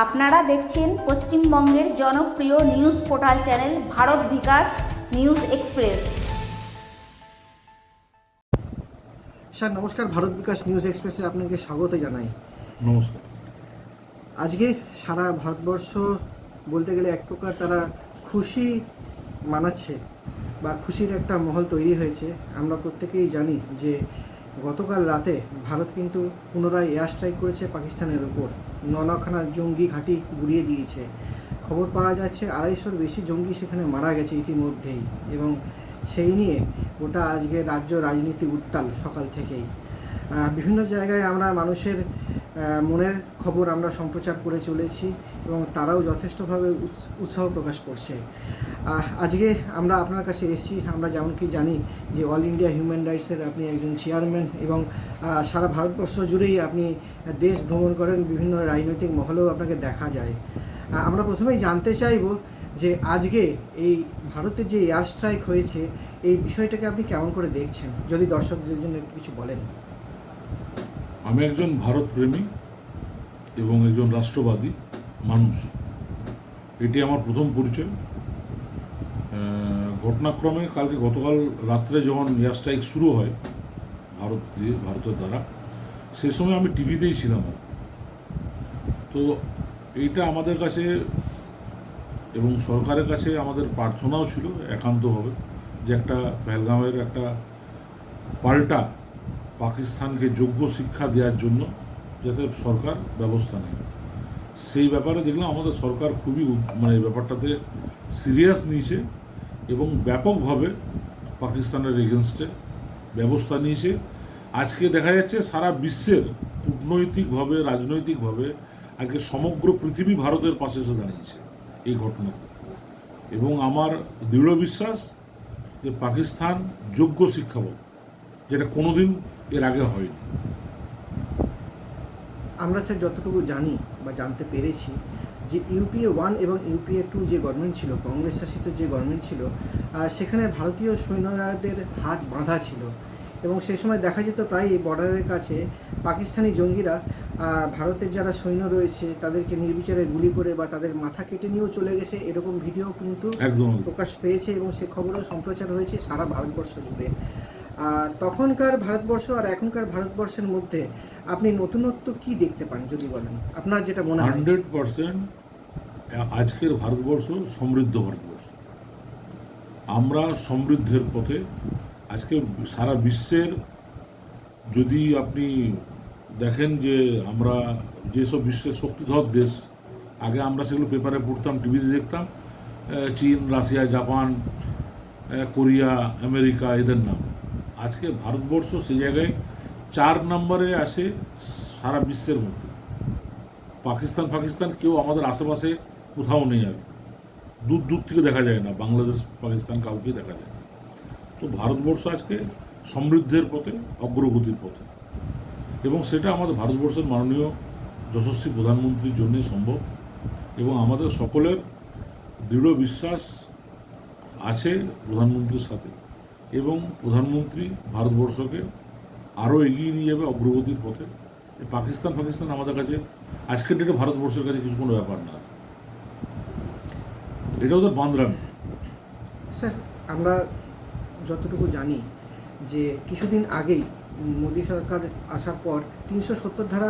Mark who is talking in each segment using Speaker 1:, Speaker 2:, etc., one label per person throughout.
Speaker 1: আপনারা দেখছেন পশ্চিমবঙ্গের জনপ্রিয় নিউজ পোর্টাল চ্যানেল ভারত বিকাশ নিউজ এক্সপ্রেস।
Speaker 2: স্যার নমস্কার, ভারত বিকাশ নিউজ এক্সপ্রেসে আপনাকে স্বাগত জানাই।
Speaker 3: নমস্কার।
Speaker 2: আজকে সারা ভারতবর্ষ বলতে গেলে এক প্রকার তারা খুশি মানাচ্ছে বা খুশির একটা মহল তৈরি হয়েছে। আমরা প্রত্যেকেই জানি যে গতকাল রাতে ভারত কিন্তু পুনরায় এয়ার স্ট্রাইক করেছে পাকিস্তানের ওপর, নখানা জঙ্গি ঘাঁটি গুড়িয়ে দিয়েছে। খবর পাওয়া যাচ্ছে 250-র বেশি জঙ্গি সেখানে মারা গেছে ইতিমধ্যেই, এবং সেই নিয়ে গোটা আজকে রাজ্য রাজনীতি উত্তাল সকাল থেকেই। বিভিন্ন জায়গায় আমরা মানুষের মনের খবর আমরা সম্প্রচার করে চলেছি এবং তারাও যথেষ্টভাবে উৎসাহ প্রকাশ করছে। আজকে আমরা আপনার কাছে এসেছি, আমরা যেমন কি জানি যে অল ইন্ডিয়া হিউম্যান রাইটসের আপনি একজন চেয়ারম্যান এবং সারা ভারতবর্ষ জুড়েই আপনি দেশ ভ্রমণ করেন, বিভিন্ন রাজনৈতিক মহলেও আপনাকে দেখা যায়। আমরা প্রথমেই জানতে চাইব যে আজকে এই ভারতের যে এয়ার স্ট্রাইক হয়েছে এই বিষয়টাকে আপনি কেমন করে দেখছেন, যদি দর্শকদের জন্য একটু কিছু বলেন।
Speaker 3: আমি একজন ভারত প্রেমী এবং একজন রাষ্ট্রবাদী মানুষ। এটি আমার প্রথম পরিচয়। ঘটনাক্রমে গতকাল রাত্রে যখন এয়ার স্ট্রাইক শুরু হয় ভারতের দ্বারা, সে সময় আমি টিভিতেই ছিলাম। তো এইটা আমাদের কাছে এবং সরকারের কাছে আমাদের প্রার্থনাও ছিল একান্তভাবে যে একটা পেহেলগামের একটা পাল্টা পাকিস্তানকে যোগ্য শিক্ষা দেওয়ার জন্য যাতে সরকার ব্যবস্থা নেয়। সেই ব্যাপারে দেখলাম আমাদের সরকার খুবই ব্যাপারটাতে সিরিয়াস নিয়েছে এবং ব্যাপকভাবে পাকিস্তানের এগেনস্টে ব্যবস্থা নিয়েছে। আজকে দেখা যাচ্ছে সারা বিশ্বের কূটনৈতিকভাবে রাজনৈতিকভাবে আজকে সমগ্র পৃথিবী ভারতের পাশে এসে দাঁড়িয়েছে এই ঘটনা, এবং আমার দৃঢ় বিশ্বাস যে পাকিস্তান যোগ্য শিক্ষা পাবে, যেটা কোনোদিন এর আগে হয়নি।
Speaker 2: আমরা স্যার যতটুকু জানি বা জানতে পেরেছি যে ইউপিএ 1 এবং ইউপিএ 2 যে গভর্নমেন্ট ছিল, কংগ্রেস শাসিত যে গভর্নমেন্ট ছিল, সেখানে ভারতীয় সৈন্যদের হাত বাঁধা ছিল এবং সেই সময় দেখা যেত প্রায় বর্ডারের কাছে পাকিস্তানি জঙ্গিরা ভারতের যারা সৈন্য রয়েছে তাদেরকে নির্বিচারে গুলি করে বা তাদের মাথা কেটে নিয়েও চলে গেছে, এরকম ভিডিও কিন্তু প্রকাশ পেয়েছে এবং সে খবরও সম্প্রচার হয়েছে সারা ভারতবর্ষ জুড়ে। তখনকার ভারতবর্ষ আর এখনকার ভারতবর্ষের মধ্যে আপনি নতুনত্ব কি দেখতে পান যদি বলেন, আপনার যেটা মনে হয়।
Speaker 3: 100% আজকের ভারতবর্ষ সমৃদ্ধ ভারতবর্ষ। আমরা সমৃদ্ধের পথে। আজকে সারা বিশ্বের যদি আপনি দেখেন যে আমরা যেসব বিশ্বের শক্তিধর দেশ, আগে আমরা সেগুলো পেপারে পড়তাম, টিভিতে দেখতাম, চীন, রাশিয়া, জাপান, কোরিয়া, আমেরিকা, এদের নাম। আজকে ভারতবর্ষ সেই জায়গায় 4 নম্বরে আসে সারা বিশ্বের মধ্যে। পাকিস্তান কেউ আমাদের আশেপাশে কোথাও নেই, আর দূর দূর থেকে দেখা যায় না, বাংলাদেশ পাকিস্তান কাউকে দেখা যায় না। তো ভারতবর্ষ আজকে সমৃদ্ধের পথে, অগ্রগতির পথে, এবং সেটা আমাদের ভারতবর্ষের মাননীয় যশস্বী প্রধানমন্ত্রীর জন্যই সম্ভব, এবং আমাদের সকলের দৃঢ় বিশ্বাস আছে প্রধানমন্ত্রীর সাথে, এবং প্রধানমন্ত্রী ভারতবর্ষকে আরও এগিয়ে নিয়ে যাবে অগ্রগতির পথে। পাকিস্তান আমাদের কাছে আজকের ডেটে ভারতবর্ষের কাছে কিছু কোনো ব্যাপার না, এটা ওদের বান্দরামি।
Speaker 2: স্যার আমরা যতটুকু জানি যে কিছুদিন আগেই মোদী সরকার আসার পর 370 ধারা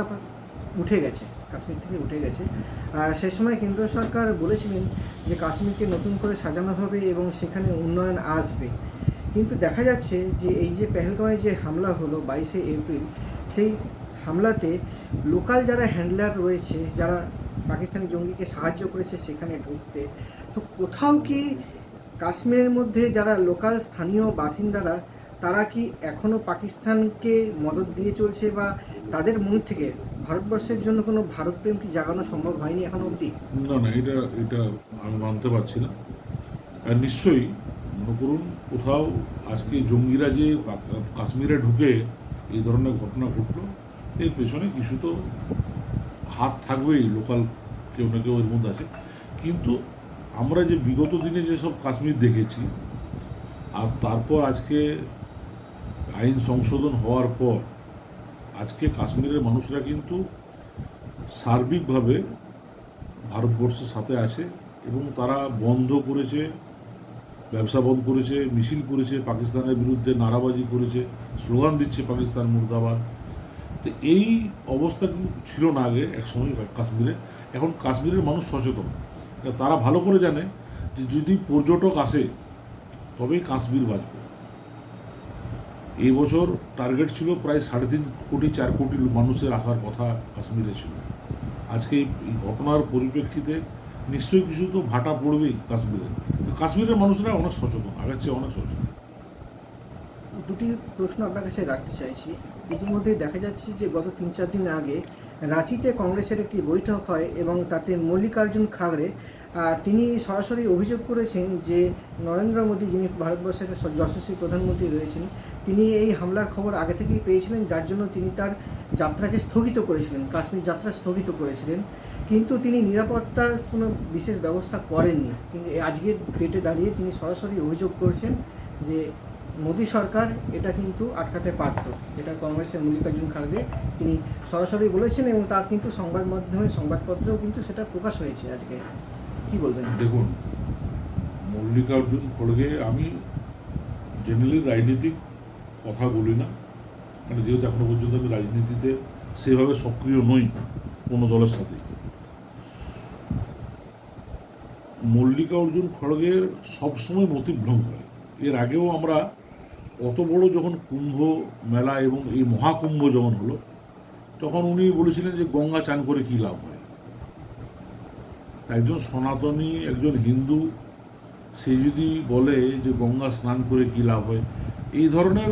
Speaker 2: উঠে গেছে, কাশ্মীর থেকে উঠে গেছে। সে সময় কেন্দ্র সরকার বলেছিলেন যে কাশ্মীরকে নতুন করে সাজানো হবে এবং সেখানে উন্নয়ন আসবে, কিন্তু দেখা যাচ্ছে যে এই যে পেহেলগাঁওয়ে যে হামলা হলো 22শে এপ্রিল, সেই হামলাতে লোকাল যারা হ্যান্ডলার রয়েছে, যারা পাকিস্তানি জঙ্গিকে সাহায্য করেছে সেখানে ঢুকতে, তো কোথাও কি কাশ্মীরের মধ্যে যারা লোকাল স্থানীয় বাসিন্দারা তারা কি এখনও পাকিস্তানকে মদত দিয়ে চলছে, বা তাদের মন থেকে ভারতবর্ষের জন্য কোনো ভারতপ্রেম কি জাগানো সম্ভব হয়নি এখন অবধি?
Speaker 3: না, এটা আমি মানতে পারছি না। আর নিশ্চয়ই মনে করুন কোথাও আজকে জঙ্গিরা যে কাশ্মীরে ঢুকে এই ধরনের ঘটনা ঘটলো, এর পেছনে কিছু তো হাত থাকবেই, লোকাল কেউ না কেউ এর মধ্যে আছে। কিন্তু আমরা যে বিগত দিনে যেসব কাশ্মীর দেখেছি, আর তারপর আজকে আইন সংশোধন হওয়ার পর আজকে কাশ্মীরের মানুষরা কিন্তু সার্বিকভাবে ভারতবর্ষের সাথে আছে এবং তারা বন্ধ করেছে, ব্যবসা বন্ধ করেছে, মিছিল করেছে, পাকিস্তানের বিরুদ্ধে নারাবাজি করেছে, স্লোগান দিচ্ছে পাকিস্তান মুর্দাবাদ। তো এই অবস্থা কিন্তু ছিল না আগে এক সময় কাশ্মীরে। এখন কাশ্মীরের মানুষ সচেতন, তারা ভালো করে জানে যে যদি পর্যটক আসে তবেই কাশ্মীর বাঁচবে। এই বছর টার্গেট ছিল প্রায় 3.5 কোটি 4 কোটি মানুষের আসার কথা কাশ্মীরে ছিল। আজকে এই ঘটনার পরিপ্রেক্ষিতে নিশ্চয়ই কিছু তো ভাটা পড়বেই কাশ্মীরে। তো কাশ্মীরের মানুষরা অনেক সচেতন, আগের চেয়ে অনেক সচেতন।
Speaker 2: দুটি প্রশ্ন আপনার কাছে রাখতে চাইছি। ইতিমধ্যেই দেখা যাচ্ছে যে গত 3-4 দিন আগে রাঁচিতে কংগ্রেসের একটি বৈঠক হয় এবং তাতে মল্লিকার্জুন খাড়গে তিনি সরাসরি অভিযোগ করেছেন যে নরেন্দ্র মোদী, যিনি ভারতবর্ষের যশস্বী প্রধানমন্ত্রী রয়েছেন, তিনি এই হামলার খবর আগে থেকেই পেয়েছিলেন, যার জন্য তিনি তার যাত্রাকে স্থগিত করেছিলেন, কাশ্মীর যাত্রা স্থগিত করেছিলেন। কিন্তু তিনি নিরাপত্তার কোনো বিশেষ ব্যবস্থা করেননি। কিন্তু আজকের ডেটে দাঁড়িয়ে তিনি সরাসরি অভিযোগ করছেন যে মোদী সরকার এটা কিন্তু আটকাতে পারত। এটা কংগ্রেসের মল্লিকার্জুন খাড়গে তিনি সরাসরি বলেছেন এবং তার কিন্তু সংবাদ মাধ্যমে, সংবাদপত্রেও কিন্তু সেটা প্রকাশ হয়েছে আজকে। কি বলবেন?
Speaker 3: দেখুন, মল্লিকার্জুন খড়গে, আমি জেনারেলি রাজনীতিক কথা বলি না, কারণ যেহেতু এখনো পর্যন্ত আমি রাজনীতিতে সেভাবে সক্রিয় নই কোনো দলের সাথে। মল্লিকার্জুন খড়গের সবসময় মতিভ্রম হয়। এর আগেও আমরা অত বড় যখন কুম্ভ মেলা এবং এই মহাকুম্ভ যখন হলো, তখন উনি বলেছিলেন যে গঙ্গা চান করে কী লাভ হয়। একজন সনাতনী, একজন হিন্দু, সে যদি বলে যে গঙ্গা স্নান করে কী লাভ হয়, এই ধরনের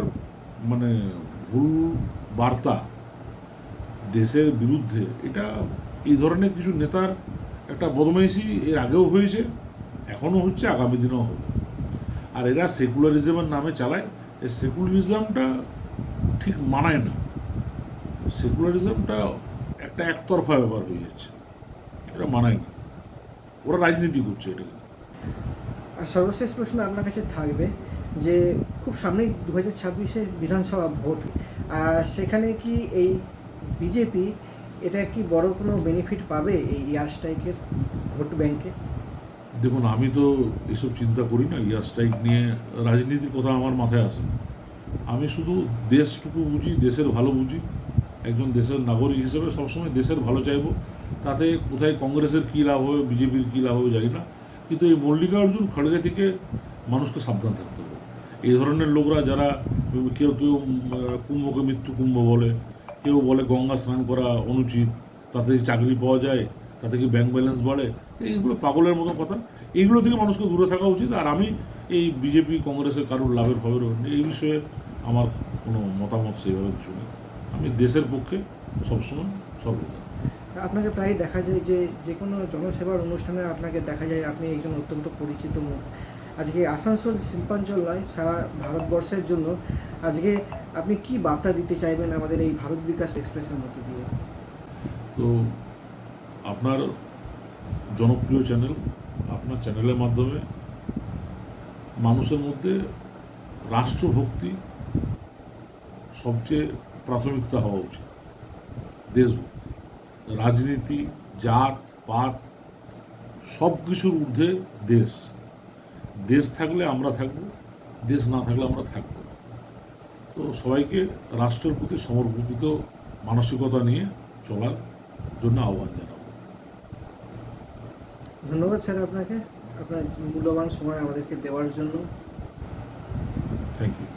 Speaker 3: মানে ভুল বার্তা দেশের বিরুদ্ধে, এটা এই ধরনের কিছু নেতার একটা বদমাইশি এর আগেও হয়েছে, এখনও হচ্ছে, আগামী দিনেও হবে। আর এরা সেকুলারিজমের নামে চালায়। এই সেকুলারিজমটা ঠিক মানায় না। সেকুলারিজমটা একটা একতরফা ব্যাপার হয়ে যাচ্ছে, এটা মানায় না। ওরা রাজনীতি করছে এটাকে।
Speaker 2: আর সর্বশেষ প্রশ্ন আপনার কাছে থাকবে যে খুব সামনেই 2026-এর বিধানসভা ভোট, সেখানে কি এই বিজেপি এটা কি বড় কোনো বেনিফিট পাবে এই এয়ার স্ট্রাইকের ভোট ব্যাংকে?
Speaker 3: দেখুন, আমি তো এসব চিন্তা করি না। এয়ার স্ট্রাইক নিয়ে রাজনীতির কথা আমার মাথায় আসে না। আমি শুধু দেশটুকু বুঝি, দেশের ভালো বুঝি। একজন দেশের নাগরিক হিসেবে সবসময় দেশের ভালো চাইব। তাতে কোথায় কংগ্রেসের কী লাভ হবে, বিজেপির কী লাভ হবে জানি না, কিন্তু এই মল্লিকার্জুন খড়গে থেকে মানুষকে সাবধান থাকতে হবে। এই ধরনের লোকরা যারা কেউ কেউ কুম্ভকে মৃত্যু কুম্ভ বলে, কেউ বলে গঙ্গা স্নান করা অনুচিত, তাতে চাকরি পাওয়া যায়, তাতে কি ব্যাংক ব্যালেন্স বাড়ে, এইগুলো পাগলের মতো কথা। এইগুলো থেকে মানুষকে দূরে থাকা উচিত। আর আমি এই বিজেপি কংগ্রেসের কারোর লাভের খবর এই বিষয়ে আমার কোনো মতামত সেইভাবে কিছু নেই। আমি দেশের পক্ষে সবসময় সর্বদা।
Speaker 2: আপনাকে প্রায় দেখা যায় যে যে কোনো জনসেবার অনুষ্ঠানে আপনাকে দেখা যায় আপনি একজন অত্যন্ত পরিচিত মুখ। আজকে আসানসোল শিল্পাঞ্চল নয়, সারা ভারতবর্ষের জন্য আজকে আপনি কি বার্তা দিতে চাইবেন আমাদের এই ভারত বিকাশ এক্সপ্রেসের মধ্য দিয়ে?
Speaker 3: তো আপনার জনপ্রিয় চ্যানেল, আপনার চ্যানেলের মাধ্যমে মানুষের মধ্যে রাষ্ট্রভক্তি সবচেয়ে প্রাথমিকতা হওয়া উচিত। দেশভক্তি, রাজনীতি, জাত পাত সব কিছুর ঊর্ধ্বে দেশ। দেশ থাকলে আমরা থাকব, দেশ না থাকলে আমরা থাকব। তো সবাইকে রাষ্ট্রের প্রতি সমর্পিত মানসিকতা নিয়ে চলার জন্য আহ্বান জানাবো।
Speaker 2: ধন্যবাদ স্যার আপনাকে, আপনার মূল্যবান সময় আমাদেরকে দেওয়ার জন্য।
Speaker 3: Thank you.